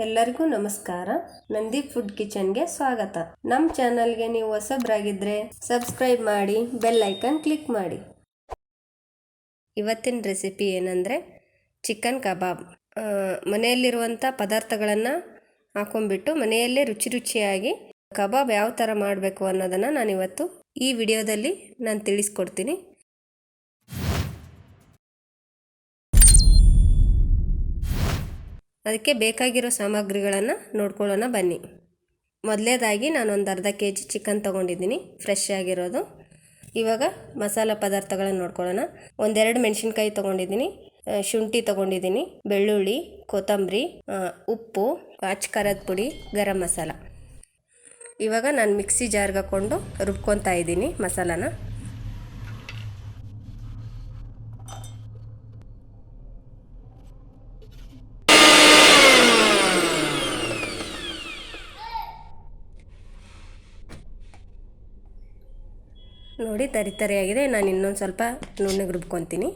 ಎಲ್ಲರಿಗೂ ನಮಸ್ಕಾರ. ನಂದೀಪ್ ಫುಡ್ ಕಿಚನ್ಗೆ ಸ್ವಾಗತ. ನಮ್ಮ ಚಾನಲ್ಗೆ ನೀವು ಹೊಸಬ್ರಾಗಿದ್ರೆ ಸಬ್ಸ್ಕ್ರೈಬ್ ಮಾಡಿ, ಬೆಲ್ ಐಕನ್ ಕ್ಲಿಕ್ ಮಾಡಿ. ಇವತ್ತಿನ ರೆಸಿಪಿ ಏನಂದರೆ ಚಿಕನ್ ಕಬಾಬ್. ಮನೆಯಲ್ಲಿರುವಂಥ ಪದಾರ್ಥಗಳನ್ನು ಹಾಕೊಂಡ್ಬಿಟ್ಟು ಮನೆಯಲ್ಲೇ ರುಚಿಯಾಗಿ ಕಬಾಬ್ ಯಾವ ಥರ ಮಾಡಬೇಕು ಅನ್ನೋದನ್ನು ನಾನಿವತ್ತು ಈ ವಿಡಿಯೋದಲ್ಲಿ ತಿಳಿಸ್ಕೊಡ್ತೀನಿ. ಅದಕ್ಕೆ ಬೇಕಾಗಿರೋ ಸಾಮಗ್ರಿಗಳನ್ನು ನೋಡ್ಕೊಳ್ಳೋಣ ಬನ್ನಿ. ಮೊದಲೇದಾಗಿ ನಾನೊಂದು ಅರ್ಧ ಕೆಜಿ ಚಿಕನ್ ತೊಗೊಂಡಿದ್ದೀನಿ, ಫ್ರೆಶ್ ಆಗಿರೋದು. ಇವಾಗ ಮಸಾಲ ಪದಾರ್ಥಗಳನ್ನು ನೋಡ್ಕೊಳ್ಳೋಣ. ಒಂದೆರಡು ಮೆಣಸಿನ್ಕಾಯಿ ತೊಗೊಂಡಿದ್ದೀನಿ, ಶುಂಠಿ ತೊಗೊಂಡಿದ್ದೀನಿ, ಬೆಳ್ಳುಳ್ಳಿ, ಕೊತ್ತಂಬರಿ, ಉಪ್ಪು, ಅಚ್ಚ ಖಾರದ ಪುಡಿ, ಗರಂ ಮಸಾಲ. ಇವಾಗ ನಾನು ಮಿಕ್ಸಿ ಜಾರ್ಗೆ ಹಾಕ್ಕೊಂಡು ರುಬ್ಕೊತಾ ಇದ್ದೀನಿ ಮಸಾಲಾನ. ನೋಡಿ ತರಿಯಾಗಿದೆ. ನಾನು ಇನ್ನೊಂದು ಸ್ವಲ್ಪ ನುಣ್ಣಗೆ ರುಬ್ಕೊತೀನಿ.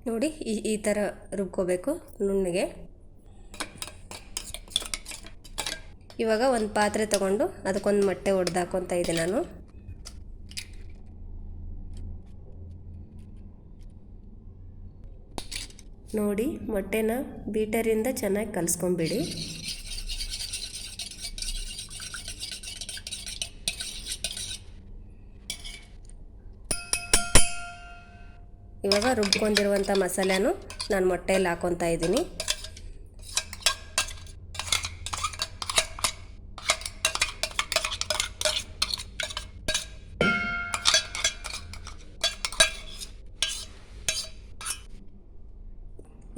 ನೋಡಿ ಈ ಥರ ರುಬ್ಕೋಬೇಕು ನುಣ್ಣಗೆ. ಇವಾಗ ಒಂದು ಪಾತ್ರೆ ತಗೊಂಡು ಅದಕ್ಕೊಂದು ಮೊಟ್ಟೆ ಒಡೆದು ಹಾಕ್ಕೊತಾ ಇದ್ದೆ ನಾನು. ನೋಡಿ ಮೊಟ್ಟೆನ ಬೀಟರಿಂದ ಚೆನ್ನಾಗಿ ಕಲಿಸ್ಕೊಂಬಿಡಿ. ಇವಾಗ ರುಬ್ಕೊಂಡಿರುವಂಥ ಮಸಾಲೆನೂ ನಾನು ಮೊಟ್ಟೆಯಲ್ಲಿ ಹಾಕ್ಕೊತಾ ಇದ್ದೀನಿ.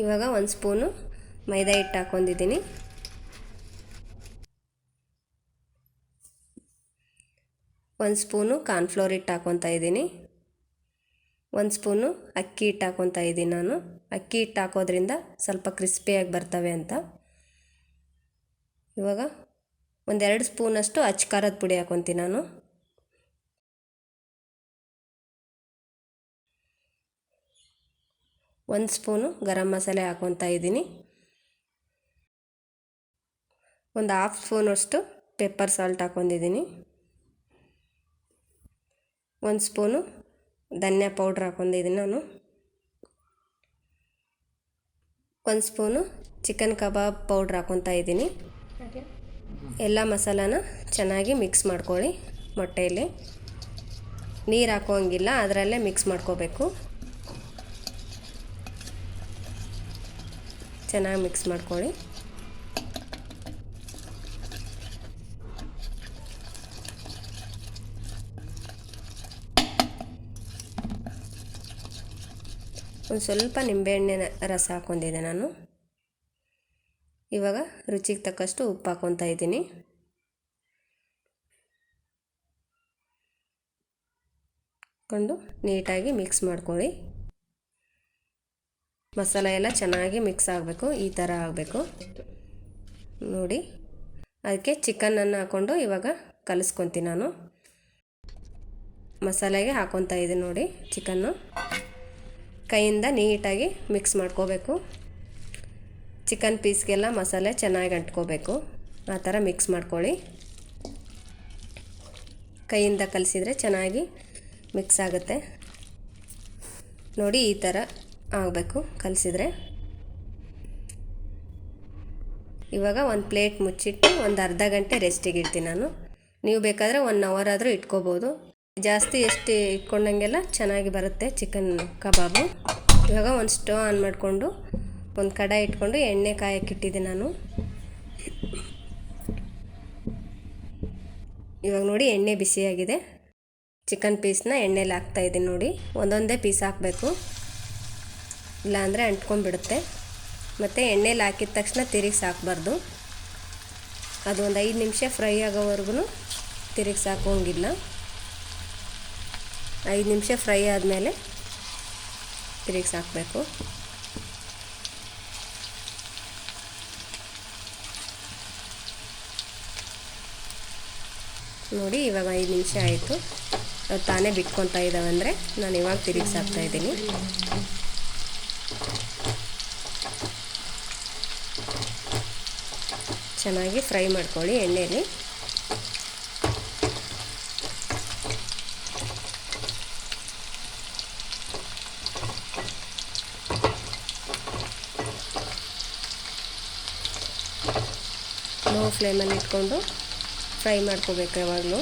ಇವಾಗ ಒಂದು ಸ್ಪೂನು ಮೈದಾ ಹಿಟ್ಟು ಹಾಕ್ಕೊಂಡಿದ್ದೀನಿ. ಒಂದು ಸ್ಪೂನು ಕಾರ್ನ್ಫ್ಲೋರ್ ಹಿಟ್ಟು ಹಾಕ್ಕೊತಾ ಇದ್ದೀನಿ. ಒಂದು ಸ್ಪೂನು ಅಕ್ಕಿ ಹಿಟ್ಟು ಹಾಕ್ಕೊತಾ ಇದ್ದೀನಿ ನಾನು. ಅಕ್ಕಿ ಹಿಟ್ಟು ಹಾಕೋದ್ರಿಂದ ಸ್ವಲ್ಪ ಕ್ರಿಸ್ಪಿಯಾಗಿ ಬರ್ತವೆ ಅಂತ. ಇವಾಗ ಒಂದೆರಡು ಸ್ಪೂನಷ್ಟು ಅಚ್ಚ ಖಾರದ ಪುಡಿ ಹಾಕ್ಕೊತೀನಿ ನಾನು. ಒಂದು ಸ್ಪೂನು ಗರಂ ಮಸಾಲೆ ಹಾಕ್ಕೊತಾ ಇದ್ದೀನಿ. ಒಂದು ಹಾಫ್ ಸ್ಪೂನಷ್ಟು ಪೆಪ್ಪರ್ ಸಾಲ್ಟ್ ಹಾಕ್ಕೊಂಡಿದ್ದೀನಿ. ಒಂದು ಸ್ಪೂನು ಧನಿಯಾ ಪೌಡ್ರ್ ಹಾಕ್ಕೊಂಡಿದ್ದೀನಿ ನಾನು. ಒಂದು ಸ್ಪೂನು ಚಿಕನ್ ಕಬಾಬ್ ಪೌಡ್ರ್ ಹಾಕ್ಕೊತಾ ಇದ್ದೀನಿ. ಎಲ್ಲ ಮಸಾಲಾನ ಚೆನ್ನಾಗಿ ಮಿಕ್ಸ್ ಮಾಡ್ಕೊಳ್ಳಿ. ಮೊಟ್ಟೆಯಲ್ಲಿ ನೀರು ಹಾಕೋಂಗಿಲ್ಲ, ಅದರಲ್ಲೇ ಮಿಕ್ಸ್ ಮಾಡ್ಕೋಬೇಕು. ಚೆನ್ನಾಗಿ ಮಿಕ್ಸ್ ಮಾಡ್ಕೊಳ್ಳಿ. ಒಂದು ಸ್ವಲ್ಪ ನಿಂಬೆಹಣ್ಣೆ ರಸ ಹಾಕ್ಕೊಂಡಿದ್ದೆ ನಾನು. ಇವಾಗ ರುಚಿಗೆ ತಕ್ಕಷ್ಟು ಉಪ್ಪು ಹಾಕ್ಕೊತಾ ಇದ್ದೀನಿ. ಹಾಕ್ಕೊಂಡು ನೀಟಾಗಿ ಮಿಕ್ಸ್ ಮಾಡ್ಕೊಳ್ಳಿ. ಮಸಾಲೆ ಎಲ್ಲ ಚೆನ್ನಾಗಿ ಮಿಕ್ಸ್ ಆಗಬೇಕು, ಈ ಥರ ಆಗಬೇಕು ನೋಡಿ. ಅದಕ್ಕೆ ಚಿಕನನ್ನು ಹಾಕ್ಕೊಂಡು ಇವಾಗ ಕಲಿಸ್ಕೊತೀನಿ ನಾನು. ಮಸಾಲೆಗೆ ಹಾಕ್ಕೊತಾ ಇದ್ದೀನಿ ನೋಡಿ ಚಿಕನ್ನು. ಕೈಯಿಂದ ನೀಟಾಗಿ ಮಿಕ್ಸ್ ಮಾಡ್ಕೋಬೇಕು. ಚಿಕನ್ ಪೀಸ್ಗೆಲ್ಲ ಮಸಾಲೆ ಚೆನ್ನಾಗಿ ಅಂಟ್ಕೋಬೇಕು, ಆ ಥರ ಮಿಕ್ಸ್ ಮಾಡ್ಕೊಳ್ಳಿ. ಕೈಯಿಂದ ಕಲಿಸಿದರೆ ಚೆನ್ನಾಗಿ ಮಿಕ್ಸ್ ಆಗುತ್ತೆ ನೋಡಿ. ಈ ಥರ ಆಗಬೇಕು ಕಲಿಸಿದ್ರೆ. ಇವಾಗ ಒಂದು ಪ್ಲೇಟ್ ಮುಚ್ಚಿಟ್ಟು ಒಂದು ಅರ್ಧ ಗಂಟೆ ರೆಸ್ಟಿಗೆ ಇಡ್ತೀನಿ ನಾನು. ನೀವು ಬೇಕಾದರೆ 1 ಅವರ್ ಆದರೂ ಇಟ್ಕೋಬೋದು. ಜಾಸ್ತಿ ಎಷ್ಟು ಇಟ್ಕೊಂಡಂಗೆಲ್ಲ ಚೆನ್ನಾಗಿ ಬರುತ್ತೆ ಚಿಕನ್ ಕಬಾಬು. ಇವಾಗ ಒಂದು ಸ್ಟವ್ ಆನ್ ಮಾಡಿಕೊಂಡು ಒಂದು ಕಡಾಯಿ ಇಟ್ಕೊಂಡು ಎಣ್ಣೆ ಕಾಯಕ್ಕಿಟ್ಟಿದ್ದೆ ನಾನು. ಇವಾಗ ನೋಡಿ ಎಣ್ಣೆ ಬಿಸಿಯಾಗಿದೆ. ಚಿಕನ್ ಪೀಸ್ನ ಎಣ್ಣೆಲಿ ಹಾಕ್ತಾಯಿದ್ದೀನಿ ನೋಡಿ. ಒಂದೊಂದೇ ಪೀಸ್ ಹಾಕಬೇಕು, ಇಲ್ಲಾಂದರೆ ಅಂಟ್ಕೊಂಡ್ಬಿಡುತ್ತೆ. ಮತ್ತು ಎಣ್ಣೆಲಿ ಹಾಕಿದ ತಕ್ಷಣ ತಿರುಗಿಸಿ ಹಾಕಬಾರ್ದು. ಅದು ಒಂದು 5 ನಿಮಿಷ ಫ್ರೈ ಆಗೋವರೆಗೂ ತಿರುಗಿಸಿ ಹಾಕೋಂಗಿಲ್ಲ. 5 ನಿಮಿಷ ಫ್ರೈ ಆದಮೇಲೆ ತಿರುಗಿಸಿ ಹಾಕಬೇಕು. ನೋಡಿ ಇವಾಗ 5 ನಿಮಿಷ ಆಯಿತು. ಅದು ತಾನೇ ಬಿಟ್ಕೊತಾ ಇದ್ದಾವೆ ಅಂದರೆ ನಾನು ಇವಾಗ ತಿರುಗಿಸಾಕ್ತಾ ಇದ್ದೀನಿ. ಚೆನ್ನಾಗಿ ಫ್ರೈ ಮಾಡ್ಕೊಳ್ಳಿ ಎಣ್ಣೆಯಲ್ಲಿ. ಲೋ ಫ್ಲೇಮಲ್ಲಿ ಇಟ್ಕೊಂಡು ಫ್ರೈ ಮಾಡ್ಕೋಬೇಕು ಯಾವಾಗಲೂ.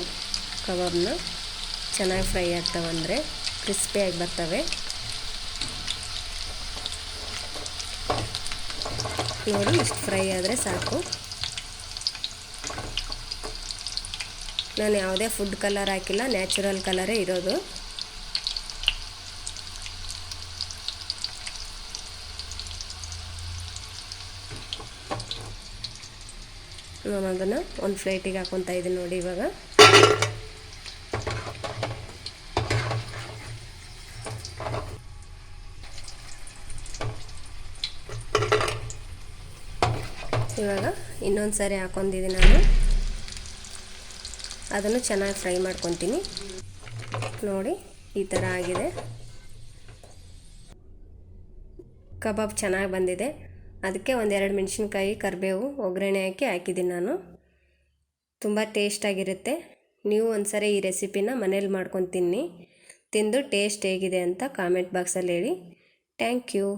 ಕಬಾಬ್ನ ಚೆನ್ನಾಗಿ ಫ್ರೈ ಆಗ್ತಾವಂದರೆ ಕ್ರಿಸ್ಪಿಯಾಗಿ ಬರ್ತವೆ. ನೋಡಿ ಇಷ್ಟು ಫ್ರೈ ಆದರೆ ಸಾಕು. ನಾನು ಯಾವುದೇ ಫುಡ್ ಕಲರ್ ಹಾಕಿಲ್ಲ, ನ್ಯಾಚುರಲ್ ಕಲರೇ ಇರೋದು. ನಾನು ಅದನ್ನು ಒಂದು ಪ್ಲೇಟಿಗೆ ಹಾಕ್ಕೊತಾ ಇದ್ದೀನಿ ನೋಡಿ. ಇವಾಗ ಇನ್ನೊಂದು ಸಾರಿ ಹಾಕ್ಕೊಂಡಿದ್ದೀನಿ ನಾನು. ಅದನ್ನು ಚೆನ್ನಾಗಿ ಫ್ರೈ ಮಾಡ್ಕೊತೀನಿ. ನೋಡಿ ಈ ಥರ ಆಗಿದೆ. ಕಬಾಬ್ ಚೆನ್ನಾಗಿ ಬಂದಿದೆ. ಅದಕ್ಕೆ ಒಂದೆರಡು ಮೆಣಸಿನ್ಕಾಯಿ, ಕರಿಬೇವು, ಒಗ್ಗರಣೆ ಹಾಕಿದ್ದೀನಿ ನಾನು. ತುಂಬ ಟೇಸ್ಟಾಗಿರುತ್ತೆ. ನೀವು ಒಂದ್ಸರಿ ಈ ರೆಸಿಪಿನ ಮನೇಲಿ ಮಾಡ್ಕೊಂಡು ತಿಂದು ಟೇಸ್ಟ್ ಹೇಗಿದೆ ಅಂತ ಕಾಮೆಂಟ್ ಬಾಕ್ಸಲ್ಲಿ ಹೇಳಿ. Thank you.